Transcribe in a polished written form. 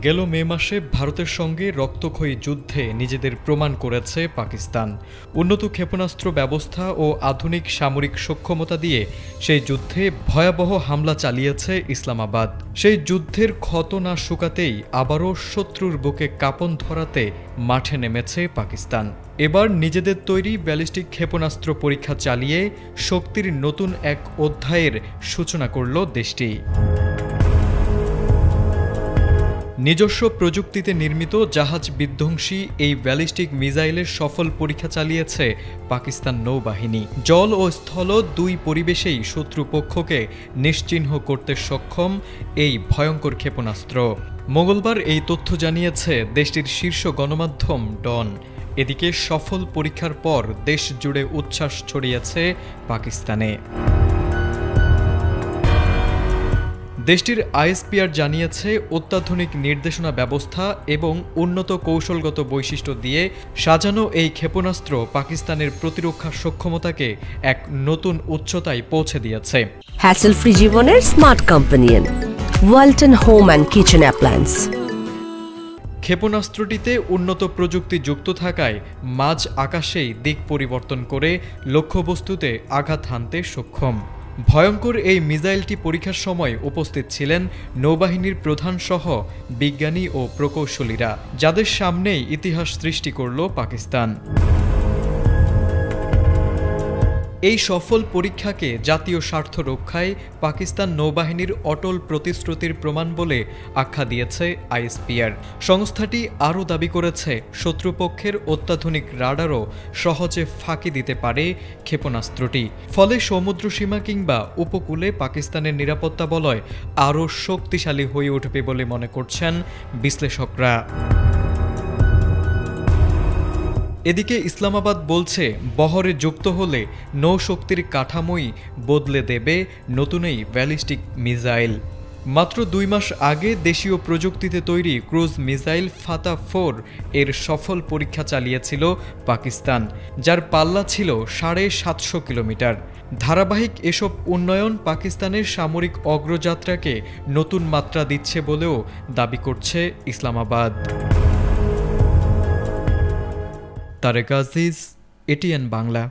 গেল মে মাসে ভারতের সঙ্গে রক্তক্ষয়ী যুদ্ধে নিজেদের প্রমাণ করেছে পাকিস্তান। উন্নত ক্ষেপণাস্ত্র ব্যবস্থা ও আধুনিক সামরিক সক্ষমতা দিয়ে সেই যুদ্ধে ভয়াবহ হামলা চালিয়েছে ইসলামাবাদ। সেই যুদ্ধের ক্ষত না শুকাতেই আবারও শত্রুর বুকে কাঁপন ধরাতে মাঠে নেমেছে পাকিস্তান। এবার নিজেদের তৈরি ব্যালিস্টিক ক্ষেপণাস্ত্র পরীক্ষা চালিয়ে শক্তির নতুন এক অধ্যায়ের সূচনা করল দেশটি। নিজস্ব প্রযুক্তিতে নির্মিত জাহাজ বিধ্বংসী এই ব্যালিস্টিক মিসাইলের সফল পরীক্ষা চালিয়েছে পাকিস্তান নৌবাহিনী। জল ও স্থল দুই পরিবেশেই শত্রুপক্ষকে নিশ্চিহ্ন করতে সক্ষম এই ভয়ঙ্কর ক্ষেপণাস্ত্র। মঙ্গলবার এই তথ্য জানিয়েছে দেশটির শীর্ষ গণমাধ্যম ডন। এদিকে সফল পরীক্ষার পর দেশ জুড়ে উচ্ছ্বাস ছড়িয়েছে পাকিস্তানে। দেশটির আইএসপিআর জানিয়েছে, অত্যাধুনিক নির্দেশনা ব্যবস্থা এবং উন্নত কৌশলগত বৈশিষ্ট্য দিয়ে সাজানো এই ক্ষেপণাস্ত্র পাকিস্তানের প্রতিরক্ষা সক্ষমতাকে এক নতুন উচ্চতায় পৌঁছে দিয়েছে। হ্যাসেল ফ্রি জীবনের smart companion Walton home and kitchen appliance. ক্ষেপণাস্ত্রটিতে উন্নত প্রযুক্তি যুক্ত থাকায় মাঝ আকাশেই দিক পরিবর্তন করে লক্ষ্যবস্তুতে আঘাত হানতে সক্ষম। ভয়ঙ্কর এই মিসাইলটি পরীক্ষার সময় উপস্থিত ছিলেন নৌবাহিনীর প্রধান সহ বিজ্ঞানী ও প্রকৌশলীরা, যাদের সামনেই ইতিহাস সৃষ্টি করল পাকিস্তান। এই সফল পরীক্ষাকে জাতীয় স্বার্থ রক্ষায় পাকিস্তান নৌবাহিনীর অটল প্রতিশ্রুতির প্রমাণ বলে আখ্যা দিয়েছে আইএসপিআর। সংস্থাটি আরও দাবি করেছে, শত্রুপক্ষের অত্যাধুনিক রাডারও সহজে ফাঁকি দিতে পারে ক্ষেপণাস্ত্রটি। ফলে সমুদ্রসীমা কিংবা উপকূলে পাকিস্তানের নিরাপত্তা বলয় আরও শক্তিশালী হয়ে উঠবে বলে মনে করছেন বিশ্লেষকরা। এদিকে ইসলামাবাদ বলছে, বহরে যুক্ত হলে নৌশক্তির কাঠামোই বদলে দেবে নতুন এই ব্যালিস্টিক মিসাইল। মাত্র 2 মাস আগে দেশীয় প্রযুক্তিতে তৈরি ক্রুজ মিসাইল ফাতা-4 এর সফল পরীক্ষা চালিয়েছিল পাকিস্তান, যার পাল্লা ছিল 750 কিলোমিটার। ধারাবাহিক এসব উন্নয়ন পাকিস্তানের সামরিক অগ্রযাত্রাকে নতুন মাত্রা দিচ্ছে বলেও দাবি করছে ইসলামাবাদ। তারেক আজিজ, এটিএন বাংলা।